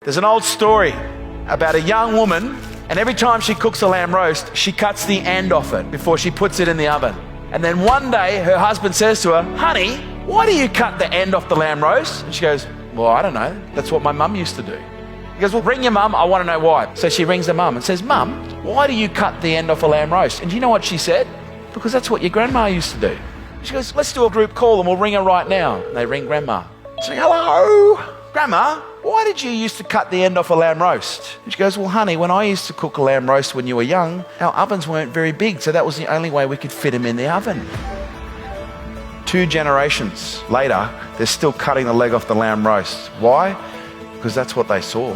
There's an old story about a young woman, and every time she cooks a lamb roast, she cuts the end off it before she puts it in the oven. And then one day her husband says to her, "Honey, why do you cut the end off the lamb roast?" And she goes, "Well, I don't know. That's what my mum used to do." He goes, "Well, ring your mum. I want to know why." So she rings her mum and says, "Mum, why do you cut the end off a lamb roast?" And do you know what she said? "Because that's what your grandma used to do." She goes, "Let's do a group call and we'll ring her right now." And they ring Grandma. She goes, "Hello, Grandma, why did you used to cut the end off a lamb roast?" And she goes, "Well, honey, when I used to cook a lamb roast when you were young, our ovens weren't very big, so that was the only way we could fit them in the oven." 2 generations later, they're still cutting the leg off the lamb roast. Why? Because that's what they saw.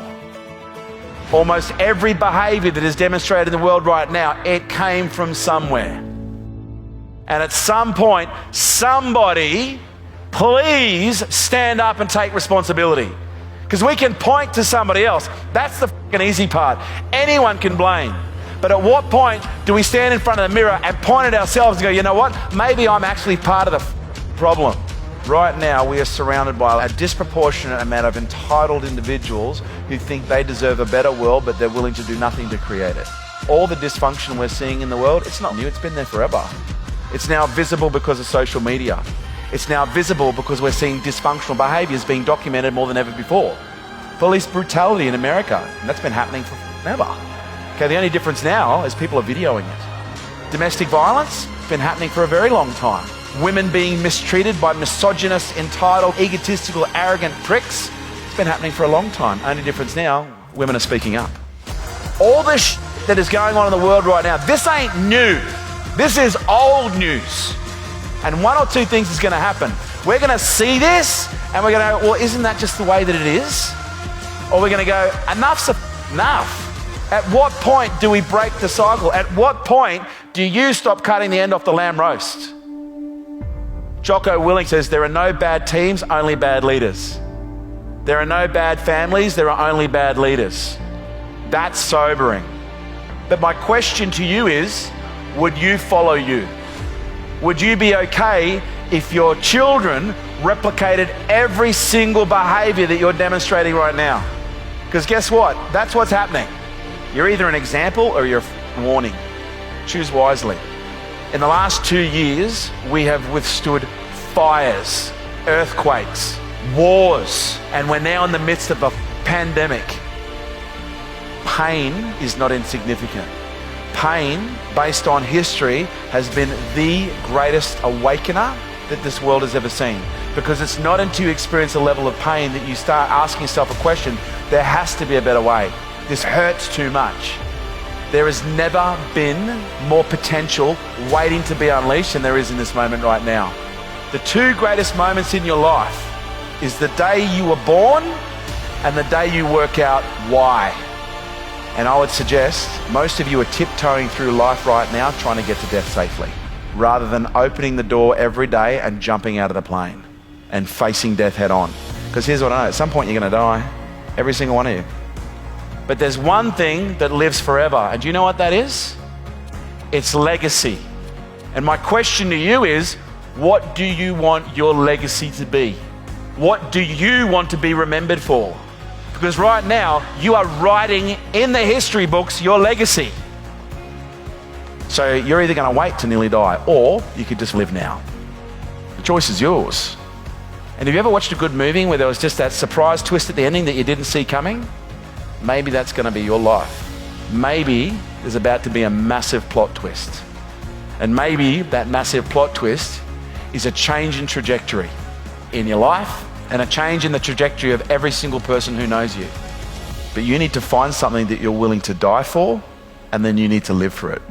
Almost every behavior that is demonstrated in the world right now, it came from somewhere. And at some point, somebody, please stand up and take responsibility. Because we can point to somebody else. That's the fucking easy part. Anyone can blame. But at what point do we stand in front of the mirror and point at ourselves and go, "You know what? Maybe I'm actually part of the problem." Right now, we are surrounded by a disproportionate amount of entitled individuals who think they deserve a better world, but they're willing to do nothing to create it. All the dysfunction we're seeing in the world, it's not new, it's been there forever. It's now visible because of social media. It's now visible because we're seeing dysfunctional behaviors being documented more than ever before. Police brutality in America, and that's been happening forever. Okay, the only difference now is people are videoing it. Domestic violence, it's been happening for a very long time. Women being mistreated by misogynist, entitled, egotistical, arrogant pricks, it's been happening for a long time. Only difference now, women are speaking up. All this that is going on in the world right now, this ain't new. This is old news. And one or two things is going to happen. We're going to see this and we're going to go, "Well, isn't that just the way that it is?" Or we're going to go, "Enough's enough." At what point do we break the cycle? At what point do you stop cutting the end off the lamb roast? Jocko Willink says, "There are no bad teams, only bad leaders. There are no bad families, there are only bad leaders." That's sobering. But my question to you is, would you follow you? Would you be okay if your children replicated every single behavior that you're demonstrating right now? Because guess what? That's what's happening. You're either an example or you're a warning. Choose wisely. In the last 2 years, we have withstood fires, earthquakes, wars, and we're now in the midst of a pandemic. Pain is not insignificant. Pain, based on history, has been the greatest awakener that this world has ever seen. Because it's not until you experience a level of pain that you start asking yourself a question, there has to be a better way. This hurts too much. There has never been more potential waiting to be unleashed than there is in this moment right now. The 2 greatest moments in your life is the day you were born and the day you work out why. And I would suggest most of you are tiptoeing through life right now trying to get to death safely, rather than opening the door every day and jumping out of the plane and facing death head on. Because here's what I know, at some point you're going to die, every single one of you. But there's one thing that lives forever. And do you know what that is? It's legacy. And my question to you is, what do you want your legacy to be? What do you want to be remembered for? Because right now, you are writing in the history books your legacy. So you're either going to wait to nearly die, or you could just live now. The choice is yours. And have you ever watched a good movie where there was just that surprise twist at the ending that you didn't see coming? Maybe that's going to be your life. Maybe there's about to be a massive plot twist. And maybe that massive plot twist is a change in trajectory in your life and a change in the trajectory of every single person who knows you. But you need to find something that you're willing to die for, and then you need to live for it.